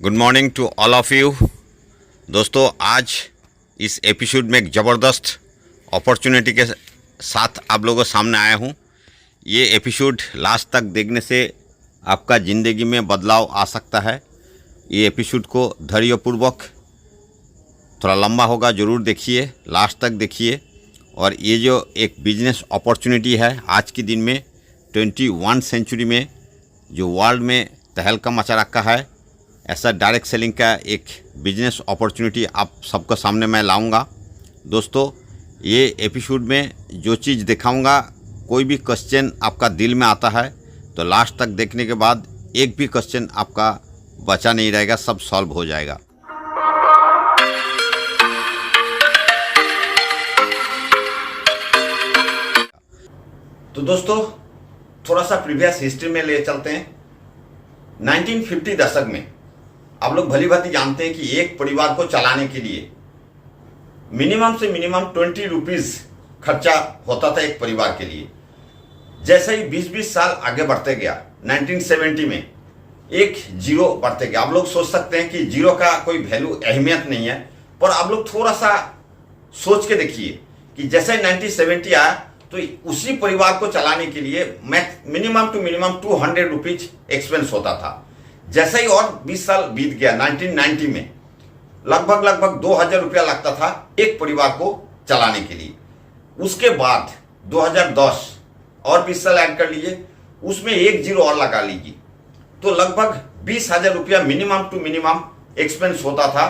Good morning to all of you. दोस्तों, आज इस एपिसोड में एक ज़बरदस्त अपॉर्चुनिटी के साथ आप लोगों के सामने आया हूँ। ये एपिसोड लास्ट तक देखने से आपका ज़िंदगी में बदलाव आ सकता है। ये एपिसोड को धैर्यपूर्वक, थोड़ा लंबा होगा, ज़रूर देखिए, लास्ट तक देखिए। और ये जो एक बिजनेस अपॉर्चुनिटी है आज के दिन में 21 सेंचुरी में जो वर्ल्ड में तहलका मचा रखा है, ऐसा डायरेक्ट सेलिंग का एक बिजनेस अपॉर्चुनिटी आप सबको सामने मैं लाऊंगा। दोस्तों, ये एपिसोड में जो चीज़ दिखाऊंगा, कोई भी क्वेश्चन आपका दिल में आता है तो लास्ट तक देखने के बाद एक भी क्वेश्चन आपका बचा नहीं रहेगा, सब सॉल्व हो जाएगा। तो दोस्तों, थोड़ा सा प्रीवियस हिस्ट्री में ले चलते हैं। 1950 दशक में आप लोग भली भांति जानते हैं कि एक परिवार को चलाने के लिए मिनिमम से मिनिमम 20 रुपीज़ खर्चा होता था एक परिवार के लिए। जैसे ही 20-20 साल आगे बढ़ते गया, 1970 में एक जीरो बढ़ते गया। आप लोग सोच सकते हैं कि जीरो का कोई वैल्यू, अहमियत नहीं है, पर आप लोग थोड़ा सा सोच के देखिए कि जैसे 1970 आया तो उसी परिवार को चलाने के लिए minimum to minimum 200 rupees expense होता था। जैसे ही और 20 साल बीत गया, 1990 में लगभग 2000 रुपया लगता था एक परिवार को चलाने के लिए। उसके बाद 2010 और 20 साल ऐड कर लीजिए, उसमें एक जीरो और लगा लीजिए, तो लगभग 20,000 रुपया मिनिमम टू मिनिमम एक्सपेंस होता था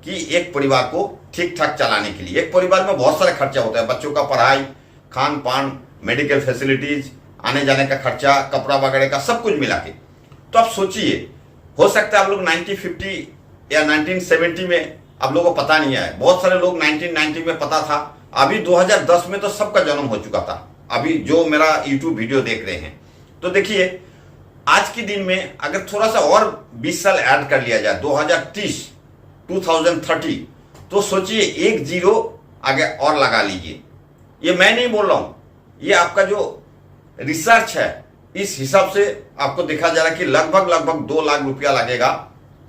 कि एक परिवार को ठीक ठाक चलाने के लिए। एक परिवार में बहुत सारे खर्चा होता है, बच्चों का पढ़ाई, खान पान, मेडिकल फैसिलिटीज, आने जाने का खर्चा, कपड़ा वगैरह का सब कुछ मिला के। तो आप सोचिए, हो सकता है आप लोग 1950 या 1970 में आप लोगों को पता नहीं है, बहुत सारे लोग 1990 में पता था। अभी 2010 में तो सबका जन्म हो चुका था, अभी जो मेरा YouTube वीडियो देख रहे हैं। तो देखिए, आज के दिन में अगर थोड़ा सा और 20 साल ऐड कर लिया जाए, 2030, तो सोचिए एक जीरो आगे और लगा लीजिए। ये मैं नहीं बोल रहा हूं, ये आपका जो रिसर्च है, इस हिसाब से आपको देखा जा रहा है कि लगभग 2 लाख रुपया लगेगा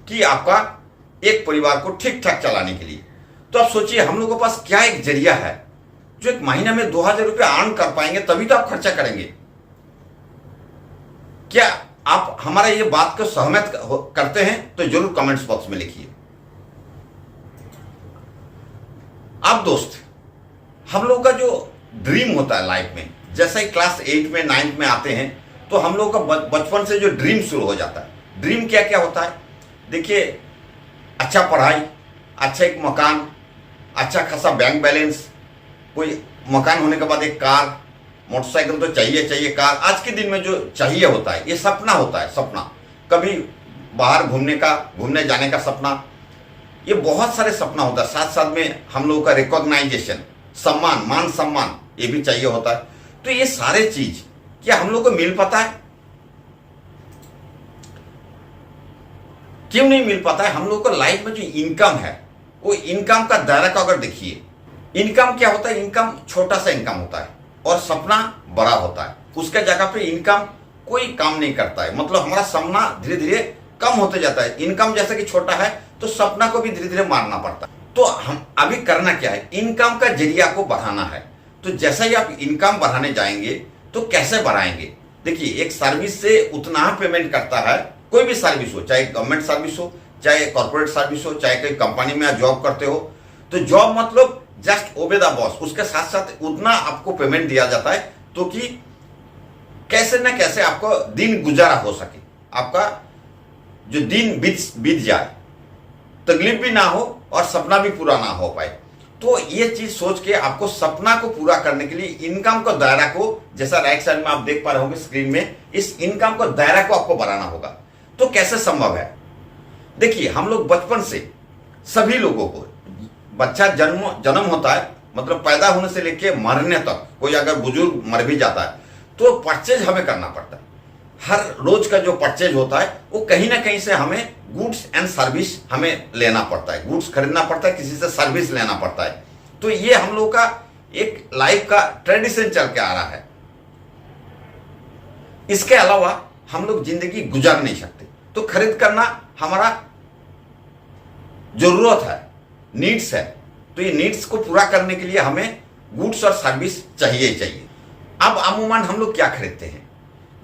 कि आपका एक परिवार को ठीक ठाक चलाने के लिए। तो आप सोचिए, हम लोगों के पास क्या एक जरिया है जो एक महीने में 2000 रुपया अर्न कर पाएंगे, तभी तो आप खर्चा करेंगे। क्या आप हमारा ये बात को सहमत करते हैं? तो जरूर कमेंट्स बॉक्स में लिखिए। अब दोस्त, हम लोग का जो ड्रीम होता है लाइफ में, जैसे ही क्लास 8 में 9th में आते हैं तो हम लोग का बचपन से जो ड्रीम शुरू हो जाता है। ड्रीम क्या क्या होता है? देखिए, अच्छा पढ़ाई, अच्छा एक मकान, अच्छा खासा बैंक बैलेंस, कोई मकान होने के बाद एक कार, मोटरसाइकिल तो चाहिए कार। आज के दिन में जो चाहिए होता है, ये सपना होता है। सपना कभी बाहर घूमने जाने का सपना, ये बहुत सारे सपना होता है। साथ साथ में हम लोगों का रिकॉग्नाइजेशन, सम्मान, मान सम्मान, ये भी चाहिए होता है। तो ये सारे चीज क्या हम लोग को मिल पाता है? क्यों नहीं मिल पाता है? हम लोग को लाइफ में जो इनकम है, वो इनकम का दायरा को अगर देखिए, इनकम क्या होता है? इनकम छोटा सा इनकम होता है और सपना बड़ा होता है। उसके जगह पे इनकम कोई काम नहीं करता है, मतलब हमारा सपना धीरे धीरे कम होते जाता है। इनकम जैसे कि छोटा है तो सपना को भी धीरे धीरे मारना पड़ता है। तो हम अभी करना क्या है? इनकम का जरिया को बढ़ाना है। तो जैसा ही आप इनकम बढ़ाने जाएंगे तो कैसे बढ़ाएंगे? देखिए, एक सर्विस से उतना पेमेंट करता है, कोई भी सर्विस हो, चाहे गवर्नमेंट सर्विस हो, चाहे कॉर्पोरेट सर्विस हो, चाहे कोई कंपनी में आप जॉब करते हो। तो जॉब मतलब जस्ट ओबे द बॉस, उसके साथ साथ उतना आपको पेमेंट दिया जाता है तो कि कैसे ना कैसे आपको दिन गुजारा हो सके, आपका जो दिन बीत जाए, तकलीफ भी ना हो और सपना भी पूरा ना हो पाए। तो ये चीज सोच के आपको सपना को पूरा करने के लिए इनकम को दायरा को, जैसा राइट साइड में आप देख पा रहे होंगे स्क्रीन में, इस इनकम को दायरा को आपको बढ़ाना होगा। तो कैसे संभव है? देखिए, हम लोग बचपन से सभी लोगों को, बच्चा जन्म होता है, मतलब पैदा होने से लेके मरने तक, कोई अगर बुजुर्ग मर भी जाता है तो परचेज हमें करना पड़ता है। हर रोज का जो परचेज होता है वो कहीं ना कहीं से हमें गुड्स एंड सर्विस हमें लेना पड़ता है, गुड्स खरीदना पड़ता है, किसी से सर्विस लेना पड़ता है। तो ये हम लोग का एक लाइफ का ट्रेडिशन चल के आ रहा है। इसके अलावा हम लोग जिंदगी गुजार नहीं सकते। तो खरीद करना हमारा जरूरत है, नीड्स है, तो ये नीड्स को पूरा करने के लिए हमें गुड्स और सर्विस चाहिए ही चाहिए। अब अमूमन हम लोग क्या खरीदते हैं,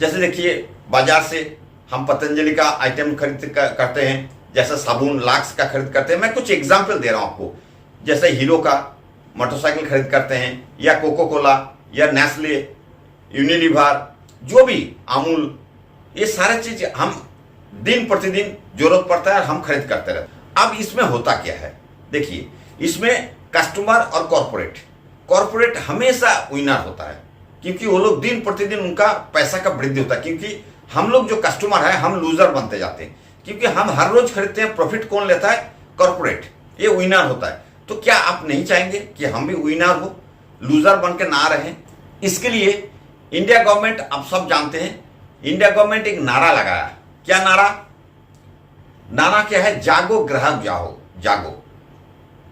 जैसे देखिए बाजार से हम पतंजलि का आइटम खरीद करते हैं, जैसे साबुन लक्स का खरीद करते हैं। मैं कुछ एग्जाम्पल दे रहा हूं आपको, जैसे हीरो का मोटरसाइकिल खरीद करते हैं, या कोको कोला, या नेस्ले, यूनिलीवर, जो भी अमूल, ये सारे चीज हम दिन प्रतिदिन जरूरत पड़ता है और हम खरीद करते रहते हैं। अब इसमें होता क्या है, देखिए इसमें कस्टमर और कॉर्पोरेट हमेशा विनर होता है, क्योंकि वो लोग दिन प्रतिदिन उनका पैसा का वृद्धि होता है। क्योंकि हम लोग जो कस्टमर है हम लूजर बनते जाते हैं, क्योंकि हम हर रोज खरीदते हैं। प्रॉफिट कौन लेता है? कॉर्पोरेट, ये विनर होता है। तो क्या आप नहीं चाहेंगे कि हम भी विनर हो, लूजर बन के ना रहें? इसके लिए इंडिया गवर्नमेंट, आप सब जानते हैं, इंडिया गवर्नमेंट एक नारा लगाया। क्या नारा क्या है? जागो ग्राहक जागो।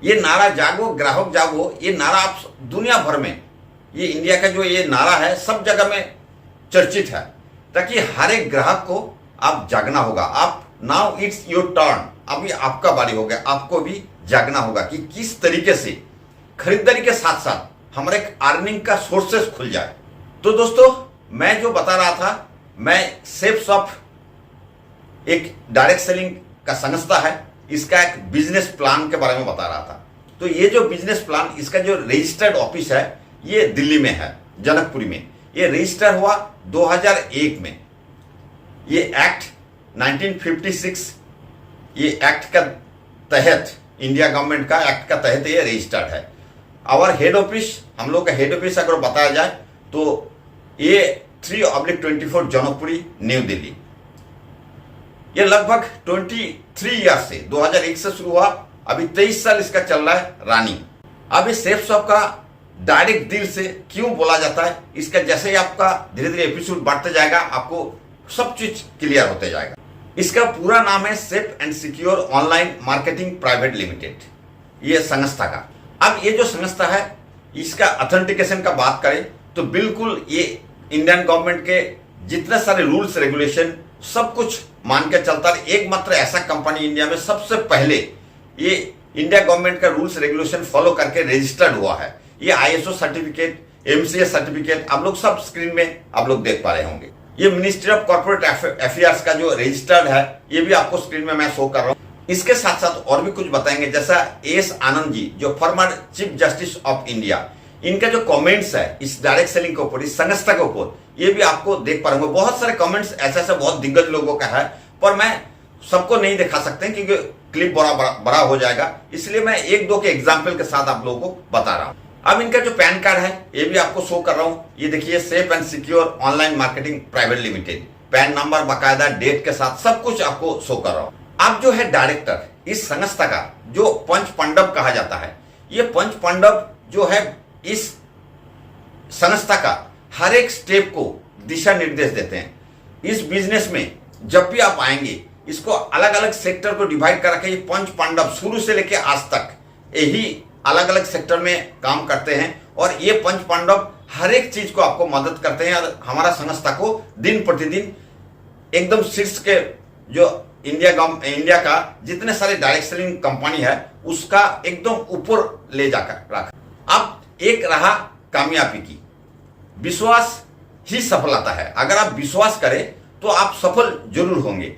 ये नारा जागो ग्राहक जागो, ये नारा आप दुनिया भर में, ये इंडिया का जो ये नारा है सब जगह में चर्चित है, ताकि हर एक ग्राहक को आप जागना होगा। आप नाउ इट्स योर टर्न, अभी आपका बारी हो गया, आपको भी जागना होगा कि किस तरीके से खरीदारी के साथ साथ हमारे अर्निंग का सोर्सेस खुल जाए। तो दोस्तों, मैं जो बता रहा था, मैं सेफ शॉप एक डायरेक्ट सेलिंग का संस्था है, इसका एक बिजनेस प्लान के बारे में बता रहा था। तो ये जो बिजनेस प्लान, इसका जो रजिस्टर्ड ऑफिस है ये दिल्ली में है, जनकपुरी में। ये रजिस्टर हुआ 2001 में। ये एक्ट 1956, ये एक्ट का तहत, इंडिया गवर्नमेंट का एक्ट का तहत ये रजिस्टर्ड है। और हेड ऑफिस, हम लोग का हेड ऑफिस अगर बताया जाए तो ये 3/24 जनकपुरी, न्यू दिल्ली। ये लगभग 23 ईयर से, 2001 से शुरू हुआ, अभी 23 साल इसका चल रहा है रनिंग। अब इस सेफ शॉप का डायरेक्ट डील से क्यों बोला जाता है, इसका जैसे ही आपका धीरे धीरे एपिसोड बढ़ते जाएगा आपको सब चीज क्लियर होते जाएगा। इसका पूरा नाम है safe and secure online marketing private limited, ये संस्था का। अब ये जो संस्था है, इसका ऑथेंटिकेशन का बात करें तो बिल्कुल ये इंडियन गवर्नमेंट के जितने सारे रूल्स रेगुलेशन सब कुछ मान के चलता है। एकमात्र ऐसा कंपनी इंडिया में सबसे पहले ये इंडिया गवर्नमेंट का रूल्स रेगुलेशन फॉलो करके रजिस्टर्ड हुआ है। ये ISO सर्टिफिकेट, MCA सर्टिफिकेट आप लोग सब स्क्रीन में आप लोग देख पा रहे होंगे। ये मिनिस्ट्री ऑफ कॉर्पोरेट अफेयर्स का जो रजिस्टर्ड है, ये भी आपको स्क्रीन में मैं शो कर रहा हूँ। इसके साथ साथ और भी कुछ बताएंगे, जैसा AS आनंद जी, जो former chief justice of India, इनका जो कमेंट्स है इस डायरेक्ट सेलिंग के ऊपर, इस संस्था के ऊपर, ये भी आपको देख पा रहे होंगे। बहुत सारे कमेंट्स ऐसे बहुत दिग्गज लोगों का है, पर मैं सबको नहीं दिखा सकते क्योंकि क्लिप बड़ा हो जाएगा, इसलिए मैं एक दो के एग्जाम्पल के साथ आप लोगों को बता रहा हूं। अब इनका जो पैन कार्ड है ये भी आपको शो कर रहा हूं। ये देखिए, safe and secure online marketing private limited, pan number बाकायदा डेट के साथ सब कुछ आपको शो कर रहा हूं। अब जो है डायरेक्टर इस संस्था का, जो पंच पांडव कहा जाता है, ये पंच पांडव जो है इस संस्था का हर एक स्टेप को दिशा निर्देश देते हैं। इस बिजनेस में जब भी आप आएंगे, इसको अलग अलग सेक्टर को डिवाइड कर रखे। पंच पांडव शुरू से लेकर आज तक यही अलग अलग सेक्टर में काम करते हैं, और ये पंच पांडव हर एक चीज को आपको मदद करते हैं, और हमारा संस्था को दिन प्रतिदिन एकदम शीर्ष के जो इंडिया का जितने सारे डायरेक्ट सेलिंग कंपनी है उसका एकदम ऊपर ले जाकर रखा। अब एक रहा कामयाबी की, विश्वास ही सफलता है। अगर आप विश्वास करें तो आप सफल जरूर होंगे।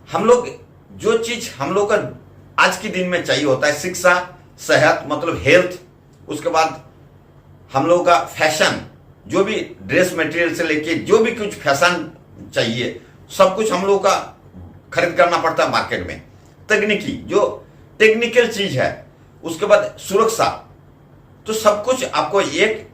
हम लोग जो चीज हम लोग का आज के दिन में चाहिए होता है, शिक्षा, सेहत मतलब हेल्थ, उसके बाद हम लोगों का फैशन, जो भी ड्रेस मटेरियल से लेके जो भी कुछ फैशन चाहिए सब कुछ हम लोगों का खरीद करना पड़ता है मार्केट में। तकनीकी जो टेक्निकल चीज है, उसके बाद सुरक्षा, तो सब कुछ आपको एक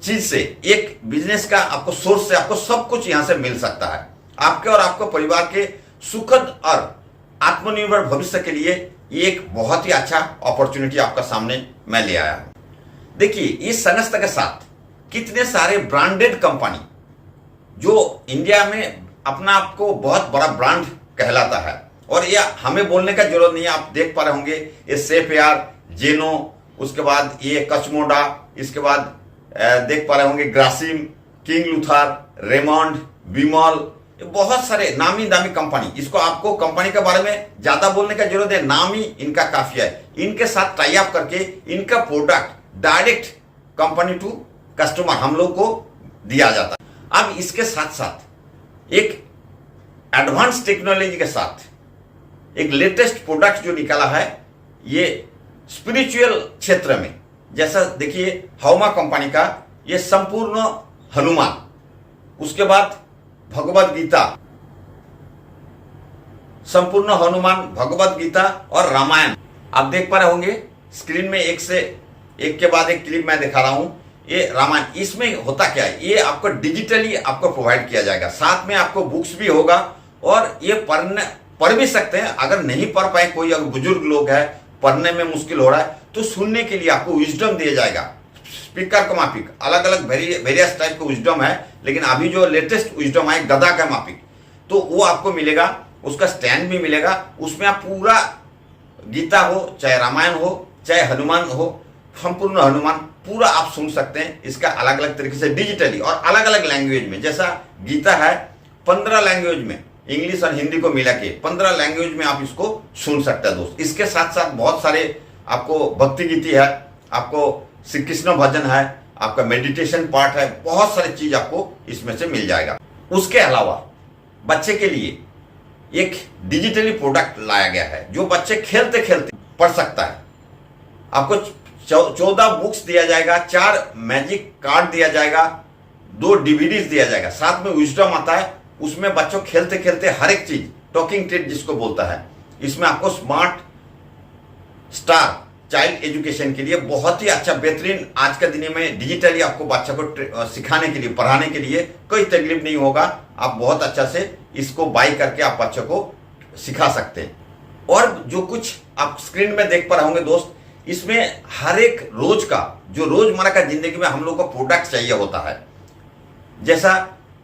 चीज से, एक बिजनेस का आपको सोर्स से आपको सब कुछ यहां से मिल सकता है। आपके और आपके परिवार के सुखद और आत्मनिर्भर भविष्य के लिए ये एक बहुत ही अच्छा अपॉर्चुनिटी आपका सामने मैं ले आया हूं। देखिए, इस संस्था के साथ कितने सारे ब्रांडेड कंपनी जो इंडिया में अपना आपको बहुत बड़ा ब्रांड कहलाता है, और ये हमें बोलने का जरूरत नहीं है, आप देख पा रहे होंगे। ये सेफ एयर, जेनो, उसके बाद ये कचमोडा, इसके बाद देख पा रहे होंगे ग्रासिम, किंग लूथर, रेमंड, विमल, ये बहुत सारे नामी दामी कंपनी, इसको आपको कंपनी के बारे में ज्यादा बोलने का जरूरत है, नाम ही इनका काफी है। इनके साथ टाई अप करके इनका product direct company to customer हम लोग को दिया जाता है। अब इसके साथ साथ एक एडवांस टेक्नोलॉजी के साथ एक लेटेस्ट प्रोडक्ट जो निकाला है, ये स्पिरिचुअल क्षेत्र में, जैसा देखिए हौमा कंपनी का ये संपूर्ण हनुमान, उसके बाद भगवत गीता, संपूर्ण हनुमान, भगवत गीता और रामायण आप देख पा रहे होंगे स्क्रीन में, एक से एक के बाद एक क्लिप मैं दिखा रहा हूं। ये रामायण, इसमें होता क्या है, ये आपको डिजिटली आपको प्रोवाइड किया जाएगा, साथ में आपको बुक्स भी होगा और ये पढ़ भी सकते हैं। अगर नहीं पढ़ पाए, कोई अगर बुजुर्ग लोग है, पढ़ने में मुश्किल हो रहा है, तो सुनने के लिए आपको विजडम दिया जाएगा, स्पीकर का मापिक, अलग अलग वेरियस टाइप का विजडम है, लेकिन अभी जो लेटेस्ट विजडम है गदा का मापिक, तो वो आपको मिलेगा, उसका स्टैंड भी मिलेगा, उसमें आप पूरा गीता हो, चाहे रामायण हो, चाहे हनुमान हो, संपूर्ण हनुमान पूरा आप सुन सकते हैं। इसका अलग अलग तरीके से डिजिटली और अलग अलग लैंग्वेज में, जैसा गीता है 15 लैंग्वेज में, इंग्लिश और हिंदी को मिला के 15 लैंग्वेज में आप इसको सुन सकते हैं दोस्त। इसके साथ साथ बहुत सारे आपको भक्ति गीति है, आपको श्री कृष्ण भजन है, आपका मेडिटेशन पार्ट है, बहुत सारी चीज आपको इसमें से मिल जाएगा। उसके अलावा बच्चे के लिए एक डिजिटली प्रोडक्ट लाया गया है जो बच्चे खेलते खेलते पढ़ सकता है। आपको 14 बुक्स दिया जाएगा, 4 मैजिक कार्ड दिया जाएगा, 2 डीवीडीज दिया जाएगा, साथ में विजडम आता है। उसमें बच्चों खेलते खेलते हर एक चीज, टॉकिंग ट्रेड जिसको बोलता है, इसमें आपको स्मार्ट स्टार चाइल्ड एजुकेशन के लिए बहुत ही अच्छा बेहतरीन, आज के दिन में डिजिटली आपको बच्चा को सिखाने के लिए, पढ़ाने के लिए कोई तकलीफ नहीं होगा। आप बहुत अच्छा से इसको बाई करके आप बच्चों को सिखा सकते हैं। और जो कुछ आप स्क्रीन में देख पा रहे होंगे दोस्त, इसमें हर एक रोज का, जो रोजमर्रा का जिंदगी में हम लोग को प्रोडक्ट चाहिए होता है, जैसा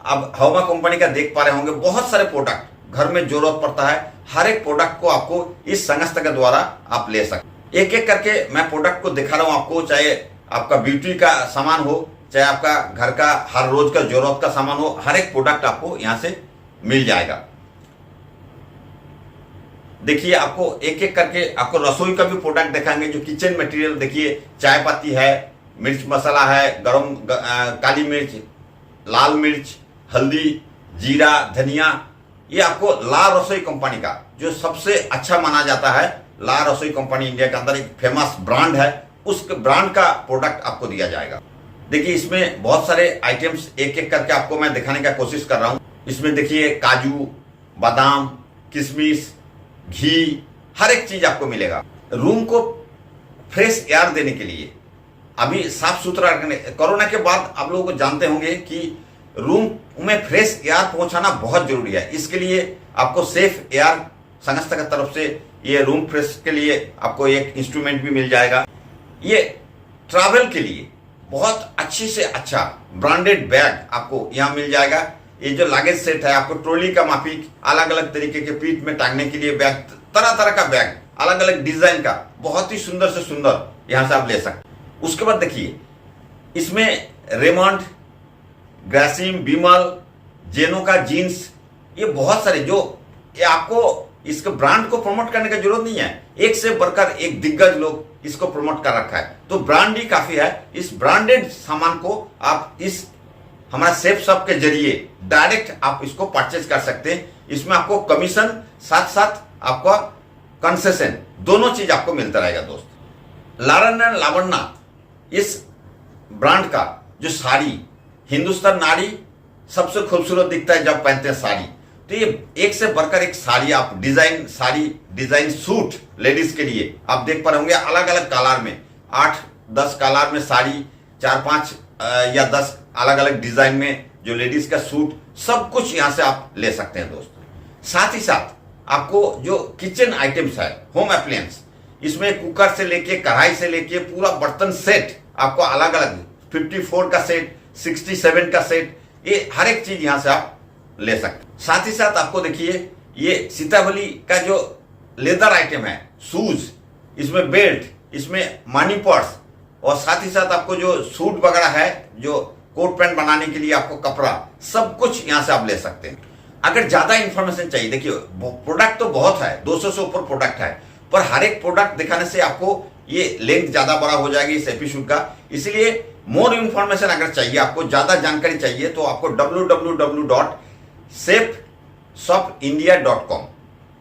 अब हौमा कंपनी का देख पा रहे होंगे, बहुत सारे प्रोडक्ट घर में जरूरत पड़ता है। हर एक प्रोडक्ट को आपको इस संस्था के द्वारा आप ले सकते। एक एक करके मैं प्रोडक्ट को दिखा रहा हूं आपको, चाहे आपका ब्यूटी का सामान हो, चाहे आपका घर का हर रोज का जरूरत का सामान हो, हर एक प्रोडक्ट आपको यहां से मिल जाएगा। देखिए आपको एक एक करके आपको रसोई का भी प्रोडक्ट दिखाएंगे, जो किचन मटेरियल, देखिए चाय पत्ती है, मिर्च मसाला है, गरम काली मिर्च, लाल मिर्च, हल्दी, जीरा, धनिया, ये आपको ला रसोई कंपनी का जो सबसे अच्छा माना जाता है, ला रसोई कंपनी इंडिया के अंदर एक फेमस ब्रांड है, उस ब्रांड का प्रोडक्ट आपको दिया जाएगा। देखिए इसमें बहुत सारे आइटम्स एक एक करके आपको मैं दिखाने का कोशिश कर रहा हूं। इसमें देखिए काजू, बादाम, किशमिश, घी, हर एक चीज आपको मिलेगा। रूम को फ्रेश एयर देने के लिए, अभी साफ सुथरा रखने, कोरोना के बाद आप लोगों को जानते होंगे कि रूम में फ्रेश एयर पहुंचाना बहुत जरूरी है। इसके लिए आपको सेफ एयर संस्था की तरफ से ये रूम फ्रेश के लिए आपको एक इंस्ट्रूमेंट भी मिल जाएगा। ये ट्रैवल के लिए बहुत अच्छी से अच्छा ब्रांडेड बैग आपको यहाँ मिल जाएगा। ये जो लागेज सेट है, आपको ट्रॉली का माफिक, अलग अलग तरीके के पीठ में टांगने के लिए बैग, तरह तरह का बैग, अलग अलग डिजाइन का, बहुत ही सुंदर से सुंदर यहां से आप ले सकते। उसके बाद देखिए इसमें रेमंड, ग्रासिम, बिमल, जेनो का जीन्स, ये बहुत सारे, जो ये आपको इसके ब्रांड को प्रमोट करने की जरूरत नहीं है, एक से बढ़कर एक दिग्गज लोग इसको प्रमोट कर रखा है, तो ब्रांड ही काफी है। इस ब्रांडेड सामान को आप इस हमारा सेफ शॉप के जरिए डायरेक्ट आप इसको परचेज कर सकते हैं। इसमें आपको कमीशन साथ साथ आपका कंसेशन, दोनों चीज आपको मिलता रहेगा दोस्त। लारन्ना लावण्या इस ब्रांड का जो साड़ी, हिंदुस्तान नारी सबसे खूबसूरत दिखता है जब पहनते हैं साड़ी, तो ये एक से बढ़कर एक साड़ी, आप design sari, design suit ladies के लिए आप देख पा रहे होंगे, अलग अलग कलर में, 8-10 कलर में साड़ी, 4-5 या 10 अलग अलग डिजाइन में जो लेडीज का सूट, सब कुछ यहां से आप ले सकते हैं दोस्तों। साथ ही साथ आपको जो किचन आइटम्स है, होम अप्लायंस, इसमें कुकर से लेके, कढ़ाई से लेके, पूरा बर्तन सेट आपको अलग अलग 54 का सेट, 67 का सेट, ये हर एक चीज यहां से आप ले सकते हैं। साथ ही साथ आपको देखिए ये सीतावली का जो लेदर आइटम है, शूज, इसमें बेल्ट, इसमें मनी पर्स, और साथ ही साथ आपको जो सूट वगैरह है, जो कोट पैंट बनाने के लिए आपको कपड़ा, सब कुछ यहां से आप ले सकते हैं। अगर ज्यादा इंफॉर्मेशन चाहिए, देखिए प्रोडक्ट तो बहुत है, 200 से ऊपर प्रोडक्ट है, पर हर एक प्रोडक्ट दिखाने से आपको ये लेंथ ज्यादा बड़ा हो जाएगी इस एपिसोड का। इसलिए मोर इंफॉर्मेशन अगर चाहिए, आपको ज्यादा जानकारी चाहिए, तो आपको www.safeshopindia.com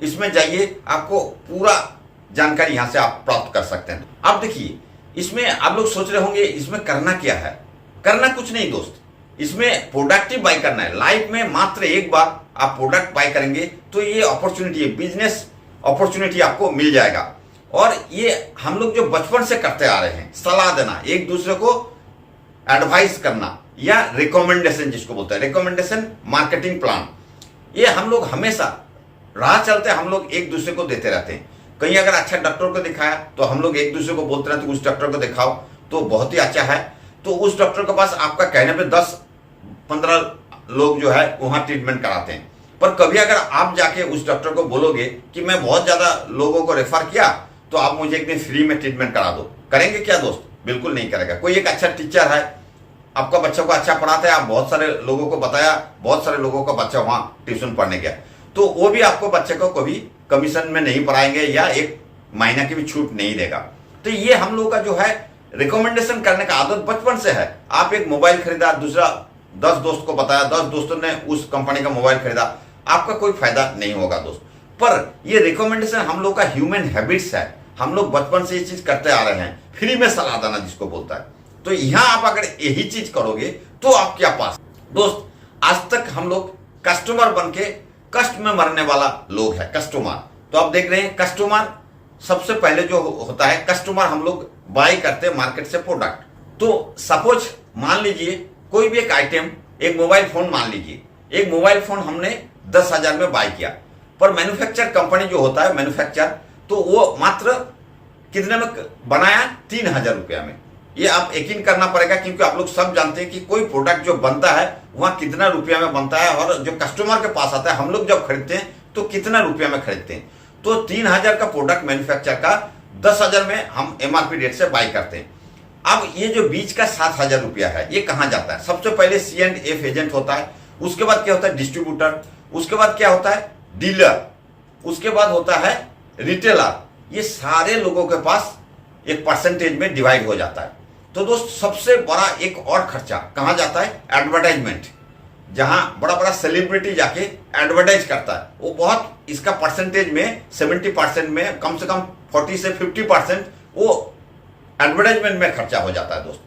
इसमें जाइए, आपको पूरा जानकारी यहां से आप प्राप्त कर सकते हैं। अब देखिए, इसमें आप लोग सोच रहे होंगे इसमें करना क्या है। करना कुछ नहीं दोस्त, इसमें प्रोडक्ट ही बाय करना है। लाइफ में मात्र एक बार आप प्रोडक्ट बाय करेंगे तो ये अपॉर्चुनिटी है, बिजनेस अपॉर्चुनिटी आपको मिल जाएगा। और ये हम लोग जो बचपन से करते आ रहे हैं, सलाह देना, एक दूसरे को एडवाइस करना, या रिकमेंडेशन जिसको बोलते हैं, रिकमेंडेशन मार्केटिंग प्लान, ये हम लोग हमेशा राह चलते हम लोग एक दूसरे को देते रहते हैं। कहीं अगर अच्छा डॉक्टर को दिखाया तो हम लोग एक दूसरे को बोलते रहते उस डॉक्टर को दिखाओ तो बहुत ही अच्छा है, तो उस डॉक्टर के पास आपका कहने पे 10-15 लोग जो है वहां ट्रीटमेंट कराते हैं। पर कभी अगर आप जाके उस डॉक्टर को बोलोगे कि मैं बहुत ज्यादा लोगों को रेफर किया तो आप मुझे एक दिन फ्री में ट्रीटमेंट करा दो, करेंगे क्या दोस्त? बिल्कुल नहीं करेगा। कोई एक अच्छा टीचर है, आपका बच्चों को अच्छा पढ़ाता है, आप बहुत सारे लोगों को बताया, बहुत सारे लोगों का बच्चा वहां ट्यूशन पढ़ने गया, तो वो भी आपको बच्चे को कभी कमीशन में नहीं पढ़ाएंगे या एक महीना की भी छूट नहीं देगा। तो ये हम लोग का जो है रिकमेंडेशन करने का आदत बचपन से है। आप एक मोबाइल खरीदा, दूसरा 10 दोस्त को बताया, 10 दोस्तों ने उस कंपनी का मोबाइल खरीदा, आपका कोई फायदा नहीं होगा दोस्त। पर ये रिकमेंडेशन हम लोग का ह्यूमन हैबिट्स है, हम लोग बचपन से ये चीज करते आ रहे हैं, फ्री में सलाह देना जिसको बोलता है। तो यहां आप अगर यही चीज करोगे तो आप क्या पास दोस्त। आज तक हम लोग कस्टमर बन के कष्ट में मरने वाला लोग है, कस्टमर। तो आप देख रहे हैं कस्टमर सबसे पहले जो होता है, कस्टमर हम लोग बाय करते हैं मार्केट से प्रोडक्ट। तो सपोज मान लीजिए कोई भी एक आइटम, एक मोबाइल फोन मान लीजिए, एक मोबाइल फोन हमने 10,000 में बाय किया, पर मैन्युफैक्चर कंपनी जो होता है मैन्युफैक्चर, तो वो मात्र कितने में बनाया? 3,000 रुपया में। ये आप यकीन करना पड़ेगा, क्योंकि आप लोग सब जानते हैं कि कोई प्रोडक्ट जो बनता है वहां कितना रुपया में बनता है, और जो कस्टमर के पास आता है हम लोग जब खरीदते हैं तो कितना रुपया में खरीदते हैं। तो 3,000 का प्रोडक्ट मैन्युफैक्चर का 10,000 में हम एमआरपी रेट से बाय करते हैं। अब ये जो बीच का 7,000 रुपया है, ये कहां जाता है? सबसे पहले C&F एजेंट होता है, उसके बाद क्या होता है? डिस्ट्रीब्यूटर, उसके बाद क्या होता है? डीलर, उसके बाद होता है रिटेलर। ये सारे लोगों के पास एक परसेंटेज में डिवाइड हो जाता है। तो दोस्त सबसे बड़ा एक और खर्चा कहां जाता है? एडवर्टाइजमेंट, जहां बड़ा बड़ा सेलिब्रिटी जाके एडवर्टाइज करता है, वो बहुत इसका परसेंटेज में 70% में कम से कम 40 से 50% वो एडवर्टाइजमेंट में खर्चा हो जाता है दोस्त।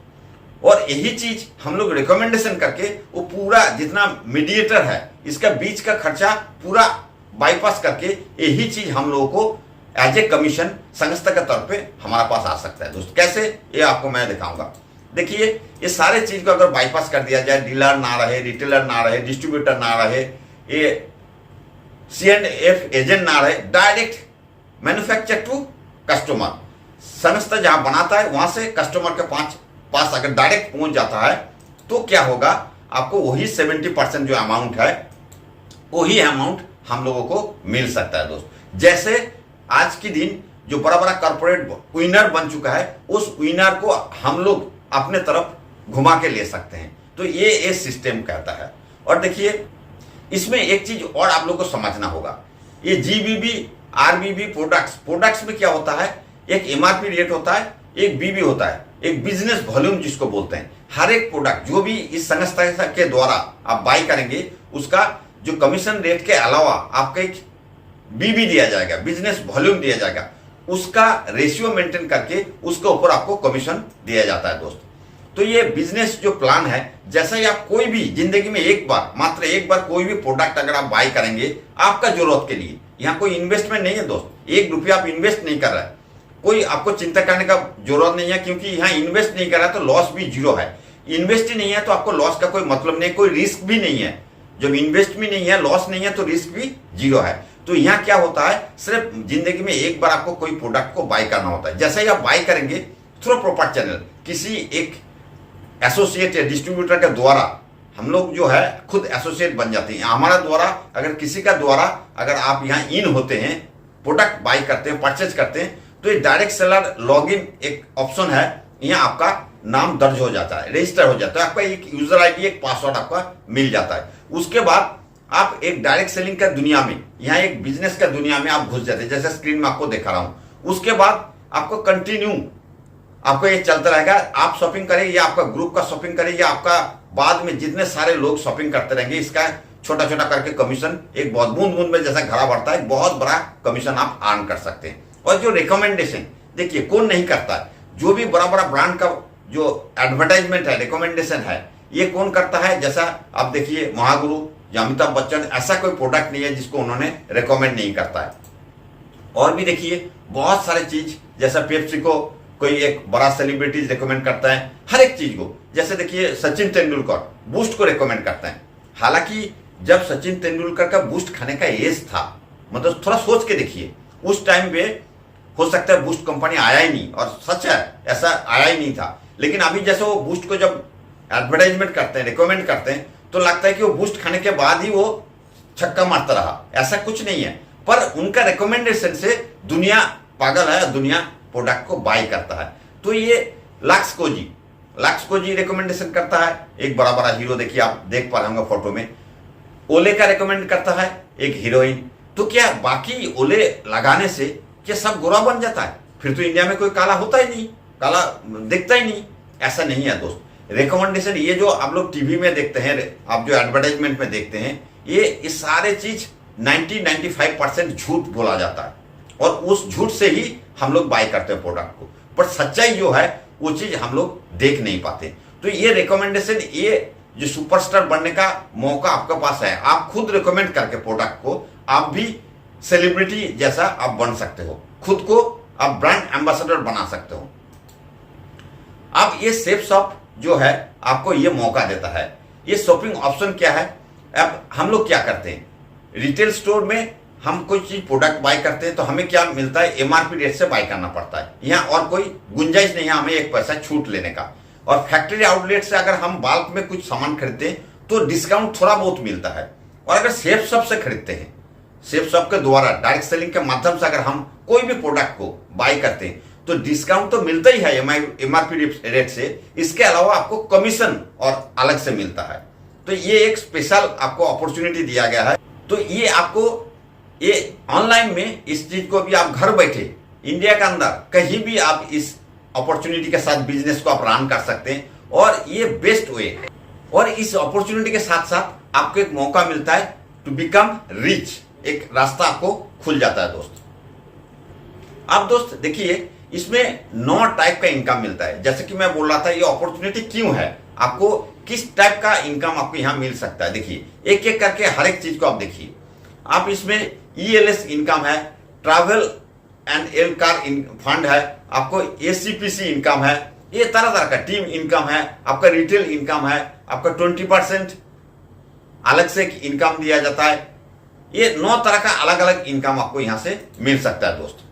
और यही चीज हम लोग रिकमेंडेशन करके वो पूरा जितना मीडिएटर है इसका बीच का खर्चा पूरा बाईपास करके यही चीज हम लोगों को एज ए कमीशन संस्था के तौर पे हमारा पास आ सकता है दोस्त। कैसे? ये आपको मैं दिखाऊंगा। देखिए, ये सारे चीज को अगर बाईपास कर दिया जाए, डीलर ना रहे, रिटेलर ना रहे, डिस्ट्रीब्यूटर ना रहे, ये C&F एजेंट ना रहे, डायरेक्ट मैन्युफैक्चर टू कस्टमर, संस्था जहां बनाता है वहां से कस्टमर के पास अगर डायरेक्ट पहुंच जाता है, तो क्या होगा? आपको वही 70% जो अमाउंट है वही अमाउंट हम लोगों को मिल सकता है दोस्त। जैसे आज के दिन जो बड़ा बड़ा कॉर्पोरेट विनर बन चुका है, उस विनर को हम लोग अपने तरफ घुमा के ले सकते हैं। तो ये सिस्टम कहता है। और देखिए, इसमें एक चीज और आप लोग को समझना होगा, ये GBB RBB प्रोडक्ट्स में क्या होता है? एक एमआरपी रेट होता है, एक BB होता है, एक बिजनेस वॉल्यूम जिसको बोलते हैं। हर एक प्रोडक्ट जो भी इस संस्था के द्वारा आप बाय करेंगे, उसका जो कमीशन रेट के अलावा आपका एक BB दिया जाएगा, बिजनेस वॉल्यूम दिया जाएगा, उसका रेशियो मेंटेन करके उसके ऊपर आपको कमीशन दिया जाता है दोस्त। तो ये बिजनेस जो प्लान है, जैसा ही आप कोई भी जिंदगी में एक बार, मात्र एक बार कोई भी प्रोडक्ट अगर आप बाय करेंगे आपका जरूरत के लिए, यहाँ कोई इन्वेस्टमेंट नहीं है दोस्त, 1 रुपया आप इन्वेस्ट नहीं कर रहे हैं, कोई आपको चिंता करने का जरूरत नहीं है, क्योंकि यहाँ इन्वेस्ट नहीं कर रहा तो लॉस भी 0 है। इन्वेस्ट ही नहीं है तो आपको लॉस का कोई मतलब नहीं, कोई रिस्क भी नहीं है। जब इन्वेस्ट भी नहीं है, लॉस नहीं है, तो रिस्क भी 0 है। तो यहाँ क्या होता है? सिर्फ जिंदगी में एक बार आपको कोई प्रोडक्ट को बाय करना होता है। जैसे ही आप बाय करेंगे थ्रू प्रॉपर चैनल, किसी एक एसोसिएट या डिस्ट्रीब्यूटर के द्वारा, हम लोग जो है खुद एसोसिएट बन जाते हैं। हमारा द्वारा अगर किसी का द्वारा अगर आप यहाँ इन होते हैं, प्रोडक्ट बाय करते हैं, परचेज करते हैं, तो ये डायरेक्ट सेलर लॉगिन एक ऑप्शन है, यहाँ आपका नाम दर्ज हो जाता है, रजिस्टर हो जाता है, आपका एक यूजर ID, एक पासवर्ड आपका मिल जाता है। उसके बाद आप एक डायरेक्ट सेलिंग का दुनिया में, यहाँ एक बिजनेस का दुनिया में आप घुस जाते हैं, जैसे स्क्रीन में आपको दिखा रहा हूं। उसके बाद आपको कंटिन्यू आपको ये चलता रहेगा, आप शॉपिंग करें या आपका ग्रुप का शॉपिंग करें या आपका बाद में जितने सारे लोग शॉपिंग करते रहेंगे, इसका छोटा छोटा करके कमीशन एक बहुत बूंद बूंद में जैसा घड़ा बढ़ता है, बहुत बड़ा कमीशन आप अर्न कर सकते हैं। और जो रिकमेंडेशन, देखिए कौन नहीं करता है, जो भी बड़ा बड़ा ब्रांड का जो एडवर्टाइजमेंट है, रिकमेंडेशन है, ये कौन करता है? जैसा आप देखिए महागुरु या अमिताभ बच्चन, ऐसा कोई प्रोडक्ट नहीं है जिसको उन्होंने रिकमेंड नहीं करता है। और भी देखिए बहुत सारे चीज, जैसा पेप्सी को कोई एक बड़ा सेलिब्रिटी रिकमेंड करता है, हर एक चीज को। जैसे देखिए सचिन तेंदुलकर बूस्ट को रिकमेंड करता है, हालांकि जब सचिन तेंदुलकर का बूस्ट खाने का एज था, मतलब थोड़ा सोच के देखिए, उस टाइम पे हो सकता है बूस्ट कंपनी आया ही नहीं, और सच है ऐसा आया ही नहीं था। लेकिन अभी जैसे वो बूस्ट को जब एडवर्टाइजमेंट करते हैं, रिकमेंड करते हैं, तो लगता है कि वो बूस्ट खाने के बाद ही वो छक्का मारता रहा, ऐसा कुछ नहीं है। पर उनका रिकमेंडेशन से दुनिया पागल है, दुनिया प्रोडक्ट को बाय करता है। तो ये लक्स को जी रिकमेंडेशन करता है, एक बड़ा बड़ा हीरो, देखिए आप देख पा रहे होंगे फोटो में। ओले का रिकमेंड करता है एक हीरोइन। तो क्या बाकी ओले लगाने से क्या सब गोरा बन जाता है? फिर तो इंडिया में कोई काला होता ही नहीं, काला दिखता ही नहीं। ऐसा नहीं है दोस्त। रिकमेंडेशन ये जो आप लोग टीवी में देखते हैं, आप जो एडवर्टाइजमेंट में देखते हैं, ये सारे चीज 90-95% झूठ बोला जाता है, और उस झूठ से ही हम लोग बाय करते हैं प्रोडक्ट को। पर सच्चाई जो है वो चीज हम लोग देख नहीं पाते। तो ये रिकमेंडेशन, ये जो सुपरस्टार बनने का मौका आपके पास है, आप खुद रिकमेंड करके प्रोडक्ट को आप भी सेलिब्रिटी जैसा आप बन सकते हो, खुद को आप ब्रांड एम्बेसडर बना सकते हो। अब ये सेफ शॉप जो है आपको ये मौका देता है। ये शॉपिंग ऑप्शन क्या है? अब हम लोग क्या करते हैं, रिटेल स्टोर में हम कोई चीज प्रोडक्ट बाय करते हैं तो हमें क्या मिलता है? एमआरपी रेट से बाय करना पड़ता है, यहाँ और कोई गुंजाइश नहीं है हमें एक पैसा छूट लेने का। और फैक्ट्री आउटलेट से अगर हम बाल्क में कुछ सामान खरीदते हैं तो डिस्काउंट थोड़ा बहुत मिलता है। और अगर सेफ शॉप से खरीदते हैं, सेफ शॉप के द्वारा डायरेक्ट सेलिंग के माध्यम से अगर हम कोई भी प्रोडक्ट को बाय करते हैं तो डिस्काउंट तो मिलता ही है एमआरपी रेट से, इसके अलावा आपको कमीशन और अलग से मिलता है। तो ये एक स्पेशल आपको अपॉर्चुनिटी दिया गया है। तो ये आपको ये ऑनलाइन में इस चीज को भी आप घर बैठे इंडिया के अंदर कहीं भी आप इस अपॉर्चुनिटी के साथ बिजनेस को आप रन कर सकते हैं, और ये बेस्ट वे है। और इस अपॉर्चुनिटी के साथ साथ आपको एक मौका मिलता है टू बिकम रिच, एक रास्ता आपको खुल जाता है दोस्त। अब दोस्त देखिए, इसमें 9 टाइप का इनकम मिलता है। जैसे कि मैं बोल रहा था, ये अपॉर्चुनिटी क्यों है, आपको किस टाइप का इनकम आपको यहां मिल सकता है। देखिए एक एक करके हर एक चीज को आप देखिए। आप इसमें ईएलएस इनकम है, travel and L car fund है, आपको एसीपीसी इनकम है, ये तरह तरह का टीम इनकम है, आपका रिटेल इनकम है, आपका 20% अलग से इनकम दिया जाता है। ये 9 तरह का अलग अलग इनकम आपको यहां से मिल सकता है दोस्त।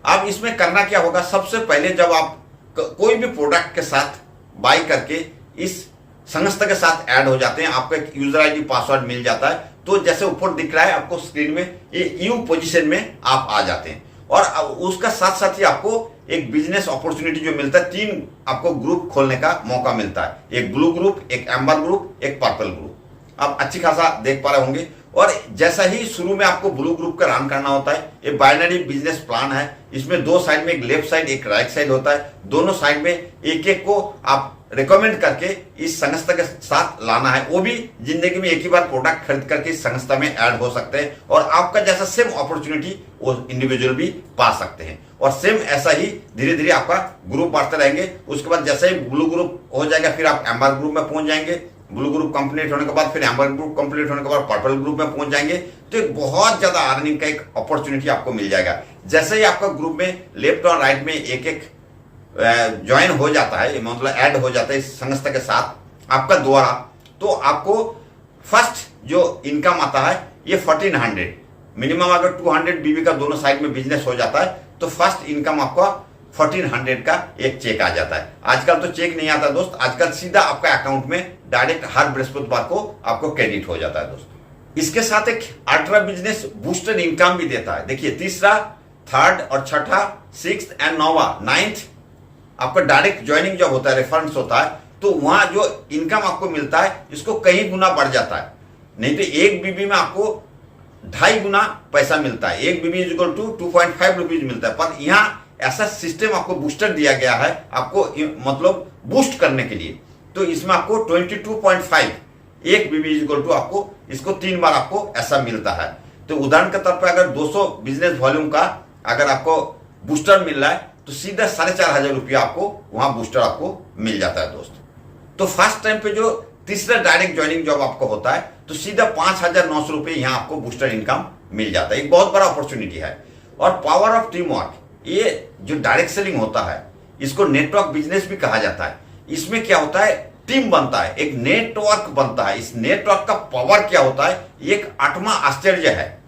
अब इसमें करना क्या होगा, सबसे पहले जब आप कोई भी प्रोडक्ट के साथ बाय करके इस संस्था के साथ ऐड हो जाते हैं, आपको एक यूजर आईडी पासवर्ड मिल जाता है। तो जैसे ऊपर दिख रहा है आपको स्क्रीन में, ये यू पोजीशन में आप आ जाते हैं, और उसका साथ साथ ही आपको एक बिजनेस अपॉर्चुनिटी जो मिलता है, 3 आपको ग्रुप खोलने का मौका मिलता है, एक ब्लू ग्रुप, एक एम्बर ग्रुप, एक पर्पल ग्रुप। आप अच्छी खासा देख पा रहे होंगे। और जैसा ही शुरू में आपको ब्लू ग्रुप का रन करना होता है, ये बाइनरी बिजनेस प्लान है, इसमें 2 साइड में, एक लेफ्ट साइड एक राइट साइड होता है, दोनों साइड में एक एक को आप रिकमेंड करके इस संस्था के साथ लाना है। वो भी जिंदगी में एक ही बार प्रोडक्ट खरीद करके इस संस्था में ऐड हो सकते हैं, और आपका जैसा सेम अपॉर्चुनिटी वो इंडिविजुअल भी पा सकते हैं। और सेम ऐसा ही धीरे धीरे आपका ग्रुप बढ़ते रहेंगे। उसके बाद जैसे ही ब्लू ग्रुप हो जाएगा, फिर आप एम्बर ग्रुप में पहुंच जाएंगे, ब्लू ग्रुप कंप्लीट होने के बाद फिर एम्बर ग्रुप कंप्लीट होने के बाद पर्पल ग्रुप में पहुंच जाएंगे। तो एक बहुत ज्यादा अर्निंग का एक अपॉर्चुनिटी आपको मिल जाएगा। जैसे ही आपका ग्रुप में लेफ्ट और राइट में एक एक ज्वाइन हो जाता है, मतलब ऐड हो जाता है इस संस्था के साथ आपका द्वारा, तो आपको फर्स्ट जो इनकम आता है ये 1400 मिनिमम। अगर 200 बीबी का दोनों साइड में बिजनेस हो जाता है तो फर्स्ट इनकम आपका 1400 का एक चेक आ जाता है। आजकल तो चेक नहीं आता दोस्त, आजकल सीधा आपका अकाउंट में डायरेक्ट हर बृहस्पतिवार को आपको क्रेडिट हो जाता है दोस्त। इसके साथ एक अल्ट्रा बिजनेस बूस्टर इनकम भी देता है। देखिए तीसरा, थर्ड और छठा, 6th एंड 9th आपका डायरेक्ट ज्वाइनिंग जब होता है, रेफरेंस होता है, तो वहां जो इनकम आपको मिलता है इसको कई गुना बढ़ जाता है। नहीं तो एक बीबी में आपको 2.5 गुना पैसा मिलता है, एक बीबी इक्वल टू 2.5 रुपीज मिलता है। पर यहाँ ऐसा सिस्टम आपको बूस्टर दिया गया है, आपको मतलब बूस्ट करने के लिए। तो इसमें आपको 22.5 एक बीबी इक्वल टू आपको इसको 3 बार आपको ऐसा मिलता है। तो उदाहरण के तौर पर अगर 200 बिजनेस वॉल्यूम का अगर आपको बूस्टर मिल रहा है तो सीधा 4,500 रुपया आपको वहां बूस्टर आपको मिल जाता है दोस्त। तो फर्स्ट टाइम पे जो तीसरा डायरेक्ट ज्वाइनिंग जॉब आपको होता है तो सीधा 5,900 रुपये यहाँ आपको बूस्टर इनकम मिल जाता है। एक बहुत बड़ा अपॉर्चुनिटी है। और पावर ऑफ टीम वर्क, ये जो डायरेक्ट सेलिंग होता है इसको नेटवर्क बिजनेस भी कहा जाता है। इसमें क्या होता है, टीम बनता है, एक नेटवर्क बनता है। इस नेटवर्क का पावर क्या होता है, ये एक 8वां आश्चर्य है।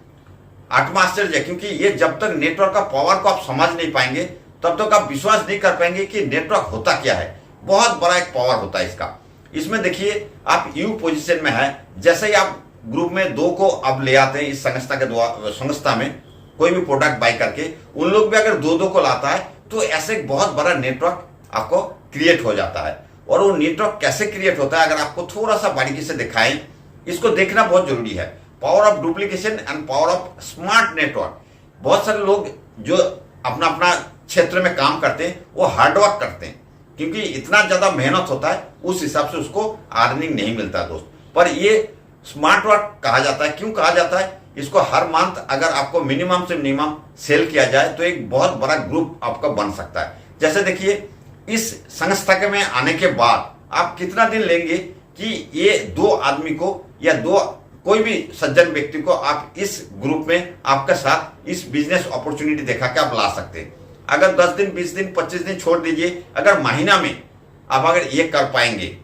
8वां आश्चर्य, क्योंकि ये जब तक नेटवर्क का पावर को आप समझ नहीं पाएंगे तब तक आप विश्वास नहीं कर पाएंगे कि नेटवर्क होता क्या है। बहुत बड़ा एक पावर होता है इसका। इसमें देखिए आप यू पोजीशन में है, जैसे ही आप ग्रुप में 2 को आप ले आते हैं इस संस्था के द्वारा, संस्था में कोई भी प्रोडक्ट बाय करके उन लोग भी अगर 2-2 को लाता है तो ऐसे एक बहुत बड़ा नेटवर्क आपको क्रिएट हो जाता है। और वो नेटवर्क कैसे क्रिएट होता है अगर आपको थोड़ा सा बारीकी से दिखाएं, इसको देखना बहुत जरूरी है। Power of duplication and power of smart network. बहुत सारे लोग जो अपना अपना क्षेत्र में काम करते हैं वो हार्डवर्क करते हैं, क्योंकि इतना ज्यादा मेहनत होता है उस हिसाब से उसको अर्निंग नहीं मिलता दोस्त। पर ये स्मार्ट वर्क कहा जाता है। क्यों कहा जाता है, इसको हर मंथ अगर आपको मिनिमम से मिनिमम सेल किया जाए तो एक बहुत बड़ा ग्रुप आपका बन सकता है। जैसे देखिए इस संस्था के में आने के बाद आप कितना दिन लेंगे कि ये 2 आदमी को या 2 कोई भी सज्जन व्यक्ति को आप इस ग्रुप में आपके साथ इस बिजनेस अपॉर्चुनिटी दिखा के आप ला सकते हैं। अगर 10 दिन 20 दिन 25 दिन छोड़ दीजिए, अगर महीना में आप अगर ये कर पाएंगे,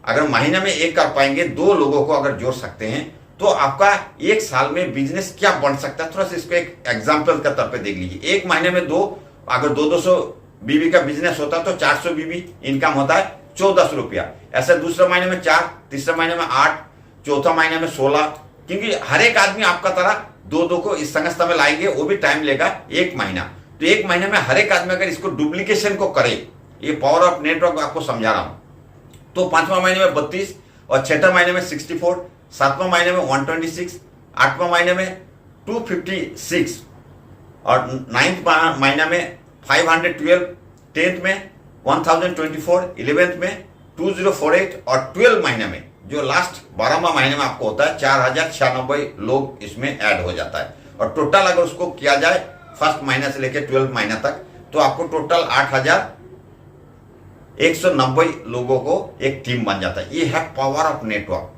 अगर महीना में एक कर पाएंगे, 2 लोगों को अगर जोड़ सकते हैं तो आपका 1 साल में बिजनेस क्या बन सकता है। थोड़ा सा इसको एक एग्जांपल के तौर पे देख लीजिए। एक महीने में 2 अगर 200 बीबी का बिजनेस होता है तो 400 बीबी इनकम होता है 1400 रुपया। ऐसे दूसरे महीने में 4, तीसरे महीने में 8, चौथा महीने में 16। क्योंकि हर एक आदमी आपका तरह 2-2 को इस संस्था में लाएंगे, वो भी टाइम लेगा 1 महीना। तो 1 महीने में हर एक आदमी अगर इसको डुप्लीकेशन को करे, ये पावर ऑफ नेटवर्क आपको समझा रहा हूं, तो 5वां महीने में 32 और 6ठा महीने में 64, 7वां महीने में 126, 8वां महीने में 256 और 9th महीने में 512, 10th में 1024, 11th में 2048 और 12 महीने में जो लास्ट 12वां महीने में आपको होता है 4096 लोग इसमें ऐड हो जाता है। और टोटल अगर उसको किया जाए फर्स्ट महीने से लेकर 12 महीने तक तो आपको टोटल 8,190 लोगों को एक टीम बन जाता है। ये है पावर ऑफ नेटवर्क।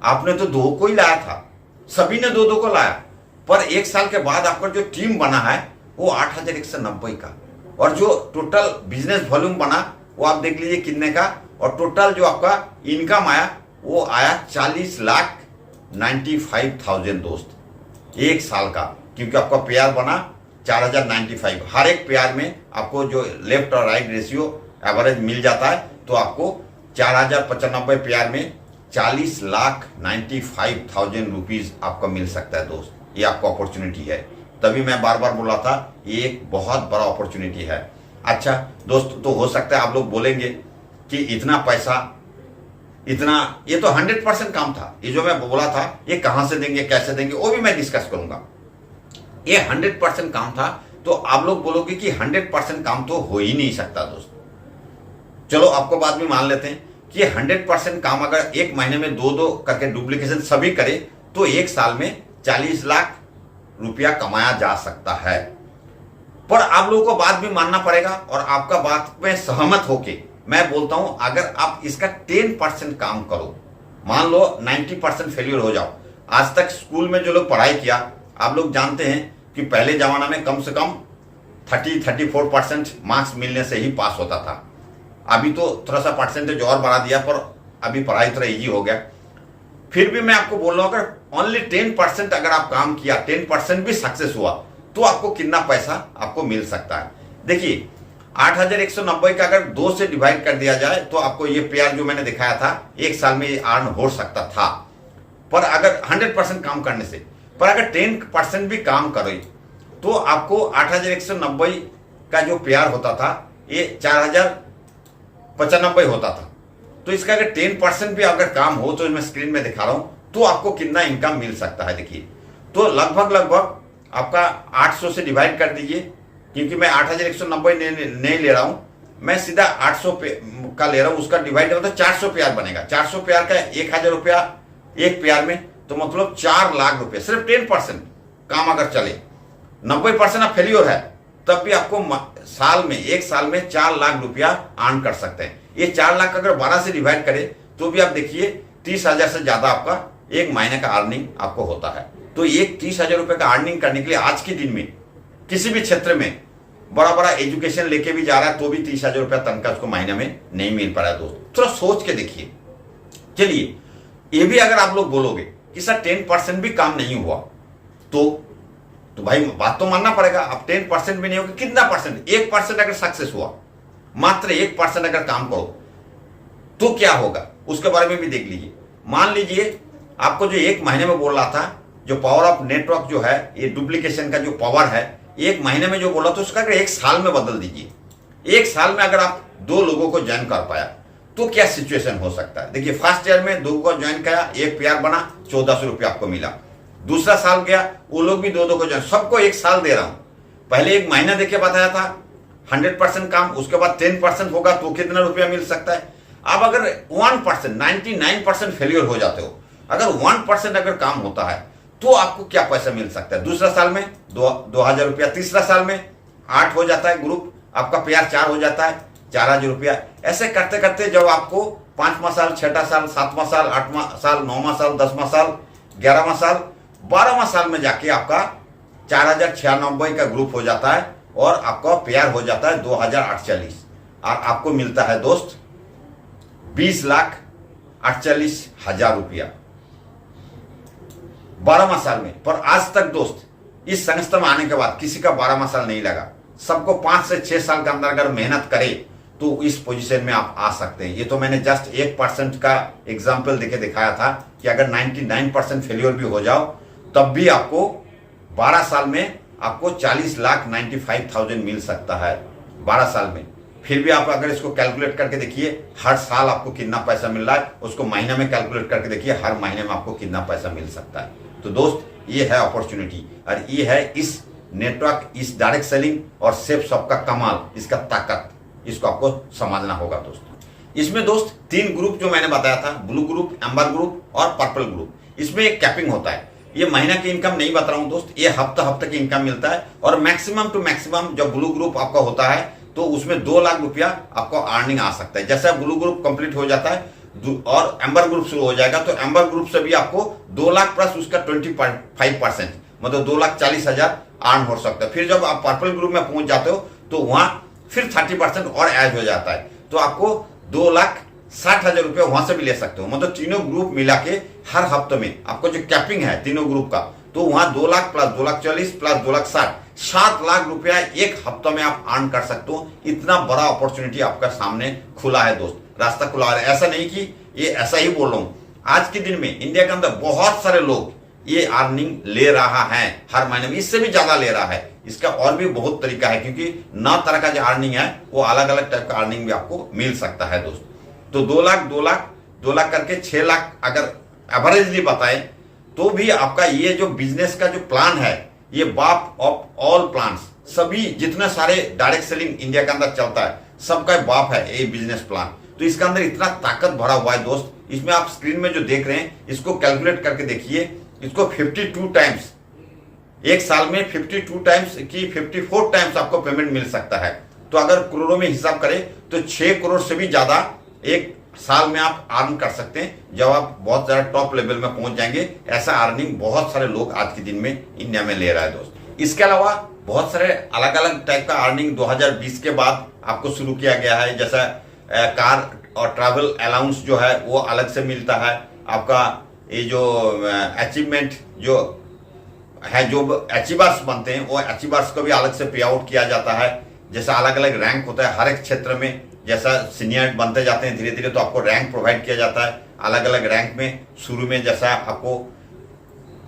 आपने तो 2 को ही लाया था, सभी ने 2-2 को लाया, पर 1 साल के बाद आपका जो टीम बना है वो 8,190 का। और जो टोटल बिजनेस वॉल्यूम बना वो आप देख लीजिए कितने का, और टोटल जो आपका इनकम आया वो आया 40,95,000 दोस्त 1 साल का। क्योंकि आपका पेयर बना 4,095, हर एक पेयर में आपको जो लेफ्ट और राइट रेशियो एवरेज मिल जाता है तो आपको 4,095 पेयर में 40,95,000 रुपीज आपको मिल सकता है दोस्त। ये आपको अपॉर्चुनिटी है, तभी मैं बार बार बोला था ये एक बहुत बड़ा अपॉर्चुनिटी है। अच्छा दोस्त, तो हो सकता है आप लोग बोलेंगे कि इतना पैसा, इतना, ये तो 100% काम था। ये जो मैं बोला था ये कहां से देंगे, कैसे देंगे, वो भी मैं डिस्कस करूंगा। ये 100% काम था, तो आप लोग बोलोगे कि 100% काम तो हो ही नहीं सकता दोस्त। चलो आपको बाद में मान लेते हैं कि 100% काम अगर 1 महीने में 2-2 करके डुप्लीकेशन सभी करे तो 1 साल में 40 लाख रुपया कमाया जा सकता है। पर आप लोगों को बात भी मानना पड़ेगा और आपका बात में सहमत होके मैं बोलता हूं अगर आप इसका 10% काम करो, मान लो 90% फेलियर हो जाओ। आज तक स्कूल में जो लोग पढ़ाई किया, आप लोग जानते हैं कि पहले जमाना में कम से कम 30-34% मार्क्स मिलने से ही पास होता था। अभी तो थोड़ा सा परसेंटेज और बढ़ा दिया, पर अभी पढ़ाई थोड़ा इजी हो गया। फिर भी मैं आपको बोल रहा हूं अगर ओनली 10% अगर आप काम किया, 10% भी सक्सेस हुआ तो आपको कितना पैसा आपको मिल सकता है। देखिए 8,190 का अगर 2 से डिवाइड कर दिया जाए तो आपको ये पेयर जो मैंने दिखाया था 1 साल में ये अर्न हो सकता था, पर अगर 100% काम करने से। पर अगर 10% भी काम करे तो आपको 8,190 का जो पेयर होता था ये 4,095 होता था। तो इसका अगर 10% भी अगर काम हो तो मैं स्क्रीन में दिखा रहा हूं तो आपको कितना इनकम मिल सकता है। देखिए, तो लगभग लगभग आपका 800 से डिवाइड कर दीजिए, क्योंकि मैं 8190 नहीं ले रहा हूं, मैं सीधा 800 का ले रहा हूं। उसका डिवाइड मतलब 400 पेयर बनेगा। 400 पेयर का 1000 रुपया एक पेयर में, तो मतलब 4 लाख रुपए। सिर्फ 10% काम अगर चले, 90% आप फेल्योर है, तब भी आपको साल में, एक साल में 4 लाख रुपया अर्न कर सकते हैं। ये 4 लाख अगर 12 से डिवाइड करें तो भी आप देखिए 30,000 से ज्यादा आपका एक महीने का अर्निंग आपको होता है। तो एक 30,000 रुपए का अर्निंग करने के लिए आज के दिन में किसी भी क्षेत्र में बड़ा बड़ा एजुकेशन लेके भी जा रहा है तो भी 30,000 रुपया तनख्वाह उसको महीने में नहीं मिल पा रहा है। दोस्त थोड़ा सोच के देखिए। चलिए, ये भी अगर आप लोग बोलोगे कि सर 10% भी काम नहीं हुआ, तो भाई बात तो मानना पड़ेगा। अब 10% भी नहीं होगा, कितना परसेंट? 1% अगर सक्सेस हुआ, मात्र 1% अगर काम करो तो क्या होगा, उसके बारे में भी देख लीजिए। मान लीजिए आपको जो एक महीने में बोल रहा था, जो पावर ऑफ नेटवर्क जो है, ये डुप्लीकेशन का जो पावर है, एक महीने में जो बोला तो उसका अगर एक साल में बदल दीजिए। एक साल में अगर आप 2 लोगों को ज्वाइन कर पाया तो क्या सिचुएशन हो सकता है। देखिए, फर्स्ट ईयर में 2 को ज्वाइन किया, एक पेयर बना, 1400 रुपया आपको मिला। दूसरा साल गया, वो लोग भी 2 को ज्वाइन, सबको एक साल दे रहा हूं। पहले एक महीना देके बताया था 100% काम, उसके बाद 10% होगा तो कितना रुपया मिल सकता है। अब अगर 1%, 99% फेलियर हो जाते हो, अगर 1% अगर काम होता है तो आपको क्या पैसा मिल सकता है। दूसरा साल में 2,000 रुपया, तीसरा साल में 8 हो जाता है ग्रुप, आपका पेयर 4 हो जाता है, 4,000 रुपया। ऐसे करते करते जब आपको 5वां साल, 6वां साल, 7वां साल, 8वां साल, 9वां साल, 10वां साल, 11वां साल, 12वां साल में जाके आपका 4,096 का ग्रुप हो जाता है और आपका पेयर हो जाता है 2,840 और आपको मिलता है दोस्त 20,48,000 रुपया 12वां साल में। पर आज तक दोस्त इस संस्था में आने के बाद किसी का 12वां साल नहीं लगा। सबको 5 से 6 साल के अंदर अगर मेहनत करे तो इस पोजीशन में आप आ सकते हैं। ये तो मैंने जस्ट 1% का एग्जाम्पल देके दिखाया था कि अगर 99% फेलियर भी हो जाओ तब भी आपको 12 साल में आपको 40,95,000 मिल सकता है 12 साल में। फिर भी आप अगर इसको कैलकुलेट करके देखिए, हर साल आपको कितना पैसा मिल रहा है, उसको महीने में कैलकुलेट करके देखिए, हर महीने में आपको कितना पैसा मिल सकता है। तो दोस्त, ये है अपॉर्चुनिटी और ये है इस नेटवर्क, इस डायरेक्ट सेलिंग और सेफ शॉप का कमाल, इसका ताकत, इसको आपको समझना होगा दोस्त। इसमें दोस्त 3 ग्रुप जो मैंने बताया था, ब्लू ग्रुप, एम्बर ग्रुप और पर्पल ग्रुप, इसमें एक कैपिंग होता है। ये महीना की इनकम नहीं बता रहा हूं दोस्त, ये हफ्ता की इनकम मिलता है और मैक्सिमम टू मैक्सिमम जब ब्लू ग्रुप आपका होता है तो उसमें 2 लाख रुपया आपको अर्निंग आ सकता है। जैसे ब्लू ग्रुप कंप्लीट हो जाता है और एम्बर ग्रुप शुरू हो जाएगा तो एम्बर ग्रुप से भी आपको 2 लाख प्लस उसका 25%, मतलब 2,40,000 अर्न हो सकता है। फिर जब आप पर्पल ग्रुप में पहुंच जाते हो तो वहां फिर 30% और ऐड हो जाता है, तो आपको 2,60,000 रुपया वहां से भी ले सकते हो। मतलब तीनों ग्रुप मिला के हर हफ्ते में आपको जो कैपिंग है तीनों ग्रुप का, तो वहां 2 लाख प्लस 2,40,000 प्लस 2,60,000, 7 लाख रुपया एक हफ्ते में आप अर्न कर सकते हो। इतना बड़ा अपॉर्चुनिटी आपका सामने खुला है दोस्त, रास्ता खुला है। ऐसा नहीं कि ये ऐसा ही बोल रहा हूं, आज के दिन में इंडिया के अंदर बहुत सारे लोग ये अर्निंग ले रहा है हर महीने में, इससे भी ज्यादा ले रहा है। इसका और भी बहुत तरीका है, क्योंकि 9 तरह का जो अर्निंग है वो अलग अलग टाइप का अर्निंग भी आपको मिल सकता है दोस्त। तो 2 लाख करके 6 लाख अगर एवरेजली बताए तो भी आपका ये जो बिजनेस का जो प्लान है, ये बाप ऑफ ऑल प्लान्स, सभी जितने सारे डायरेक्ट सेलिंग इंडिया के अंदर चलता है सबका बाप है ये बिजनेस प्लान। तो इसके अंदर इतना ताकत भरा हुआ है दोस्त। इसमें आप स्क्रीन में जो देख रहे हैं इसको कैलकुलेट करके देखिए, इसको 52 टाइम्स, एक साल में 52 टाइम्स की 54 टाइम्स आपको पेमेंट मिल सकता है। तो अगर करोड़ों में हिसाब करें तो 6 करोड़ से भी ज्यादा एक साल में आप अर्न कर सकते हैं जब आप बहुत ज्यादा टॉप लेवल में पहुंच जाएंगे। ऐसा अर्निंग बहुत सारे लोग आज के दिन में इंडिया में ले रहा है दोस्त। इसके अलावा बहुत सारे अलग अलग टाइप का अर्निंग 2020 के बाद आपको शुरू किया गया है। जैसा कार और ट्रैवल अलाउंस जो है वो अलग से मिलता है। आपका ये जो अचीवमेंट जो है, जो अचीवर्स बनते हैं वो अचीवर्स को भी अलग से पे आउट किया जाता है। जैसा अलग अलग रैंक होता है हर एक क्षेत्र में, जैसा सीनियर बनते जाते हैं धीरे धीरे तो आपको रैंक प्रोवाइड किया जाता है। अलग अलग रैंक में शुरू में जैसा आपको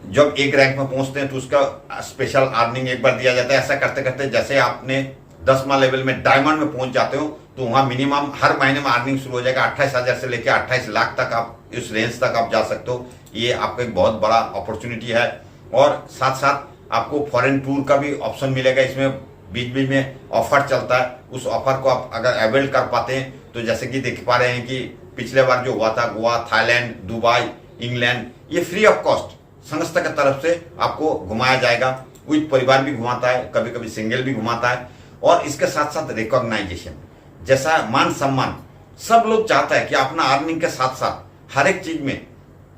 जब एक रैंक में पहुंचते हैं तो उसका स्पेशल अर्निंग एक बार दिया जाता है। ऐसा करते करते जैसे आपने 10वां लेवल में डायमंड में पहुंच जाते हो तो वहां मिनिमम हर महीने में अर्निंग शुरू हो जाएगा। 28,000 से लेकर 28 लाख तक आप इस रेंज तक आप जा सकते हो। ये आपका एक बहुत बड़ा अपॉर्चुनिटी है। और साथ साथ आपको फॉरेन टूर का भी ऑप्शन मिलेगा। इसमें बीच बीच में ऑफर चलता है, उस ऑफर को आप अगर अवेल कर पाते हैं तो जैसे कि देख पा रहे हैं कि पिछले बार जो हुआ था गोवा, थाईलैंड, दुबई, इंग्लैंड, ये फ्री ऑफ कॉस्ट संस्था की तरफ से आपको घुमाया जाएगा। विद परिवार भी घुमाता है, कभी कभी सिंगल भी घुमाता है। और इसके साथ साथ रिकॉग्नाइजेशन जैसा मान सम्मान सब लोग चाहता है कि अपना अर्निंग के साथ साथ हर एक चीज में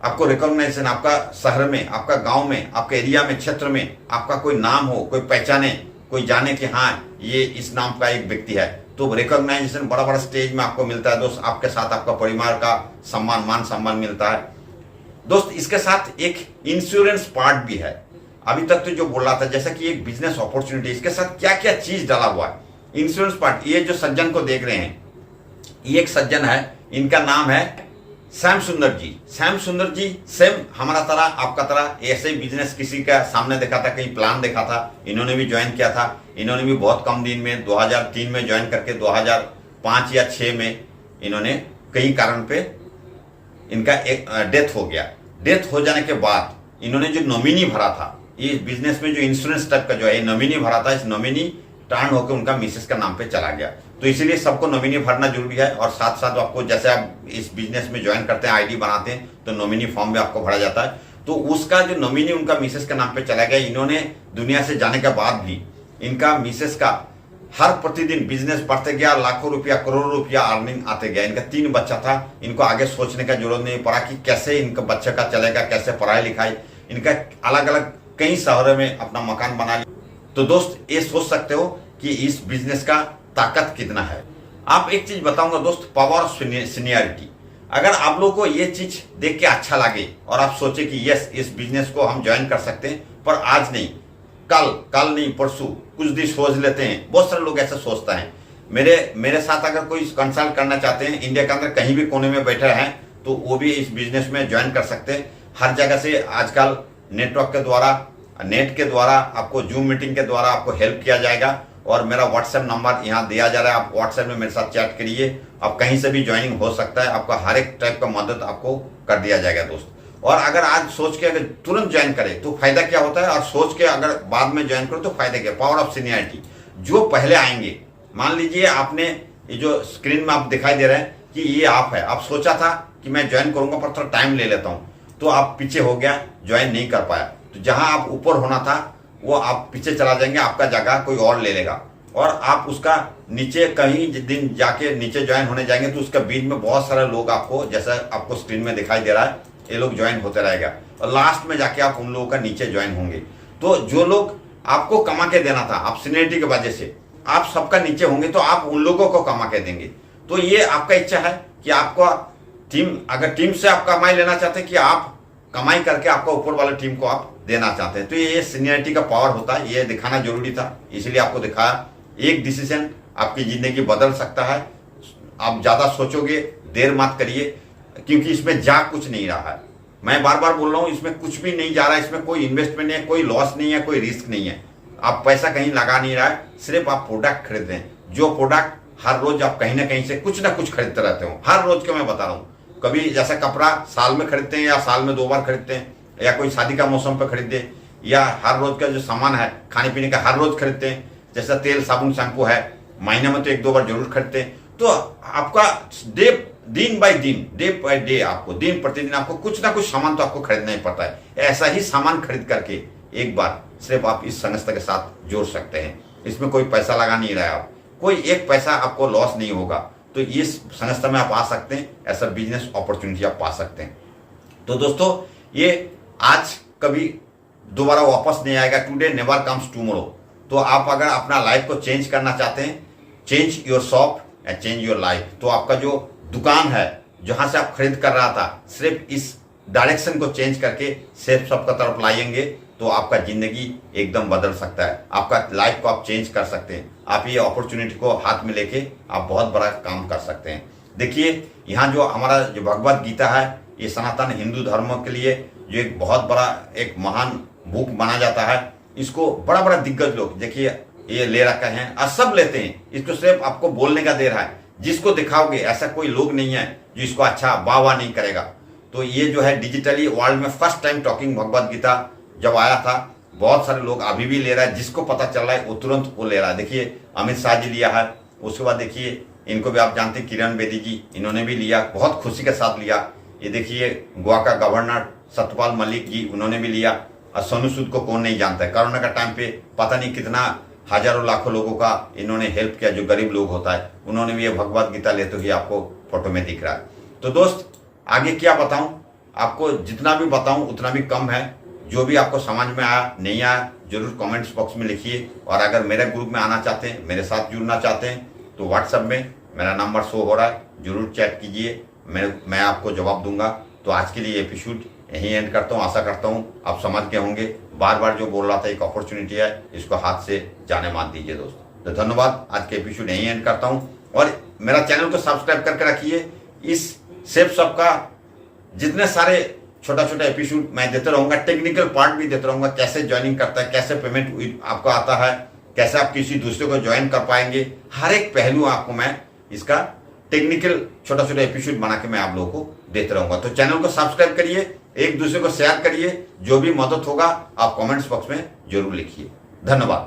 आपको रिकॉग्नाइजेशन, आपका शहर में, आपका गांव में, आपके एरिया में, क्षेत्र में आपका कोई नाम हो, कोई पहचाने, कोई जाने कि हाँ ये इस नाम का एक व्यक्ति है। तो रिकॉग्नाइजेशन बड़ा बड़ा स्टेज में आपको मिलता है दोस्त। आपके साथ आपका परिवार का सम्मान, मान सम्मान मिलता है दोस्त। इसके साथ एक इंश्योरेंस पार्ट भी है। अभी तक तो जो बोल रहा था जैसा कि एक बिजनेस अपॉर्चुनिटी, इसके साथ क्या क्या चीज डाला हुआ है। इंश्योरेंस पार्ट, ये जो सज्जन को देख रहे हैं, ये एक सज्जन है, इनका नाम है श्याम सुंदर जी। श्याम सुंदर जी सेम हमारा तरह, आपका तरह ऐसे ही बिजनेस किसी का सामने देखा था, कहीं प्लान देखा था, इन्होंने भी ज्वाइन किया था। इन्होंने भी बहुत कम दिन में 2003 में ज्वाइन करके 2005 या 6 में इन्होंने कई कारण पे इनका एक डेथ हो गया। डेथ हो जाने के बाद इन्होंने जो नॉमिनी भरा था इस बिजनेस में, जो इंश्योरेंस टाइप का जो है नॉमिनी भरा था, इस नॉमिनी टर्न होकर उनका मिसेस का नाम पे चला गया। तो इसीलिए सबको नॉमिनी भरना जरूरी है। और साथ साथ आपको जैसे आप इस बिजनेस में ज्वाइन करते हैं, आईडी बनाते हैं, तो नॉमिनी फॉर्म भी आपको भरा जाता है। तो उसका जो नॉमिनी उनका मिसेस के नाम पे चला गया। इन्होंने दुनिया से जाने के बाद भी इनका मिसेस का हर प्रतिदिन बिजनेस बढ़ते गया, लाखों रुपया, करोड़ों रुपया अर्निंग आते गया। इनका 3 बच्चा था, इनको आगे सोचने का जरूरत नहीं पड़ा कि कैसे इनका बच्चे का चलेगा, कैसे पढ़ाई लिखाई। इनका अलग अलग कई शहरों में अपना मकान बना लिया। तो दोस्त ये सोच सकते हो कि इस बिजनेस का ताकत कितना है। आप एक चीज बताऊंगा दोस्त, पावर ऑफ सीनियरिटी। अगर आप लोगों को ये चीज देख के अच्छा लगे और आप सोचे कि यस इस बिजनेस को हम ज्वाइन कर सकते हैं, पर आज नहीं, कल नहीं, परसों कुछ दिन सोच लेते हैं। बहुत सारे लोग ऐसे सोचता है। मेरे साथ अगर कोई कंसल्ट करना चाहते हैं, इंडिया के अंदर कहीं भी कोने में बैठे हैं, तो वो भी इस बिजनेस में ज्वाइन कर सकते हैं। हर जगह से आजकल नेटवर्क के द्वारा, नेट के द्वारा, आपको जूम मीटिंग के द्वारा आपको हेल्प किया जाएगा। और मेरा व्हाट्सएप नंबर यहाँ दिया जा रहा है, आप व्हाट्सएप में मेरे साथ चैट करिए। आप कहीं से भी ज्वाइनिंग हो सकता है, आपका हर एक टाइप का मदद आपको कर दिया जाएगा दोस्त। और अगर आज सोच के अगर तुरंत ज्वाइन करें तो फायदा क्या होता है, और सोच के अगर बाद में ज्वाइन करो तो फायदा क्या। पावर ऑफ सीनियरिटी, जो पहले आएंगे, मान लीजिए आपने ये जो स्क्रीन में आप दिखाई दे रहे हैं कि ये आप है, आप सोचा था कि मैं ज्वाइन करूंगा पर थोड़ा टाइम ले लेता हूँ, तो आप पीछे हो गया, ज्वाइन नहीं कर पाया। तो जहां आप ऊपर होना था वो आप पीछे चला जाएंगे, आपका जगह कोई और ले लेगा। और आप उसका नीचे कहीं दिन जाके नीचे ज्वाइन होने जाएंगे तो उसका बीच में बहुत सारे लोग आपको, जैसा आपको स्क्रीन में दिखाई दे रहा है, ये लोग ज्वाइन होते रहेगा। और लास्ट में जाके आप उन लोगों का नीचे ज्वाइन होंगे। तो जो लोग आपको कमा के देना था, आप सीनियरिटी की वजह से आप सबका नीचे होंगे, तो आप उन लोगों को कमा के देंगे। तो ये आपका इच्छा है कि आपको टीम, अगर टीम से आप कमाई लेना चाहते हैं कि आप कमाई करके आपका ऊपर वाले टीम को आप देना चाहते हैं, तो ये सीनियरिटी का पावर होता है। ये दिखाना जरूरी था, इसलिए आपको दिखाया। एक डिसीजन आपकी जिंदगी बदल सकता है। आप ज्यादा सोचोगे, देर मत करिए, क्योंकि इसमें जा कुछ नहीं रहा है। मैं बार बार बोल रहा हूं, इसमें कुछ भी नहीं जा रहा है। इसमें कोई इन्वेस्टमेंट नहीं है, कोई लॉस नहीं है, कोई रिस्क नहीं है। आप पैसा कहीं लगा नहीं रहा है, सिर्फ आप प्रोडक्ट खरीद रहे हैं। जो प्रोडक्ट हर रोज आप कहीं ना कहीं से कुछ ना कुछ खरीदते रहते हो। हर रोज का मैं बता रहा हूँ, कभी जैसा कपड़ा साल में खरीदते हैं या साल में 2 बार खरीदते हैं, या कोई शादी का मौसम पर खरीदते, या हर रोज का जो सामान है खाने पीने का हर रोज खरीदते हैं। जैसा तेल, साबुन, शैम्पू है, महीने में तो 1-2 बार जरूर खरीदते हैं। तो आपका दिन बाय दिन, डे बाय डे, आपको दिन प्रतिदिन आपको कुछ ना कुछ सामान तो आपको खरीदना ही पड़ता है। ऐसा ही सामान खरीद करके एक बार सिर्फ आप इस संस्था के साथ जोड़ सकते हैं। इसमें कोई पैसा लगा नहीं रहा है, आप कोई एक पैसा आपको लॉस नहीं होगा। तो इस संस्था में आप आ सकते हैं, ऐसा बिजनेस अपॉर्चुनिटी आप पा सकते हैं। तो दोस्तों, ये आज कभी दोबारा वापस नहीं आएगा। Today never comes tomorrow. तो आप अगर अपना लाइफ को चेंज करना चाहते हैं, change your shop and change your life, तो आपका जो दुकान है जहां से आप खरीद कर रहा था, सिर्फ इस डायरेक्शन को चेंज करके सिर्फ सबका तरफ लाएंगे तो आपका जिंदगी एकदम बदल सकता है। आपका लाइफ को आप चेंज कर सकते हैं। आप ये अपॉर्चुनिटी को हाथ में लेके आप बहुत बड़ा काम कर सकते हैं। देखिए, यहाँ जो हमारा जो भगवत गीता है, ये सनातन हिंदू धर्म के लिए जो एक बहुत बड़ा एक महान बुक माना जाता है। इसको बड़ा बड़ा दिग्गज लोग देखिए ये ले रखा है, और सब लेते हैं। इसको सिर्फ आपको बोलने का दे रहा है। जिसको दिखाओगे ऐसा कोई लोग नहीं है जो इसको अच्छा वाह वाह नहीं करेगा। तो ये जो है डिजिटली वर्ल्ड में first time talking Bhagavad Gita जब आया था, बहुत सारे लोग अभी भी ले रहा है, जिसको पता चल रहा है वो तुरंत वो ले रहा है। देखिए अमित शाह जी लिया है, उसके बाद देखिए इनको भी आप जानते हैं किरण बेदी जी, इन्होंने भी लिया, बहुत खुशी के साथ लिया। ये देखिए गोवा का गवर्नर सत्यपाल मलिक जी, उन्होंने भी लिया। और सोनू सूद को कौन नहीं जानता है, कोरोना का टाइम पे पता नहीं कितना हजारों लाखों लोगों का इन्होंने हेल्प किया, जो गरीब लोग होता है, उन्होंने भी ये भगवद गीता लेते हुए आपको फोटो में दिख रहा है। तो दोस्त आगे क्या बताऊं आपको, जितना भी बताऊं उतना भी कम है। जो भी आपको समझ में आया नहीं आया जरूर कमेंट्स बॉक्स में लिखिए। और अगर मेरे ग्रुप में आना चाहते हैं, मेरे साथ जुड़ना चाहते हैं, तो व्हाट्सएप में मेरा नंबर शो हो रहा है, जरूर चैट कीजिए, मैं आपको जवाब दूंगा। तो आज के लिए एपिसोड यहीं एंड करता हूँ। आशा करता हूँ आप समझ के होंगे। बार बार जो बोल रहा था, एक अपॉर्चुनिटी है, इसको हाथ से जाने मत दीजिए दोस्त। तो धन्यवाद, आज के एपिसोड यहीं एंड करता हूँ। और मेरा चैनल को सब्सक्राइब करके रखिए। इस सेफ सबका जितने सारे छोटा छोटा एपिसोड मैं देते रहूंगा, टेक्निकल पार्ट भी देते रहूंगा, कैसे ज्वाइनिंग करता है, कैसे पेमेंट आपको आता है, कैसे आप किसी दूसरे को ज्वाइन कर पाएंगे, हर एक पहलू आपको मैं इसका टेक्निकल छोटा छोटा एपिसोड बना के मैं आप लोगों को देते रहूंगा। तो चैनल को सब्सक्राइब करिए, एक दूसरे को शेयर करिए, जो भी मदद होगा आप कमेंट्स बॉक्स में जरूर लिखिए। धन्यवाद।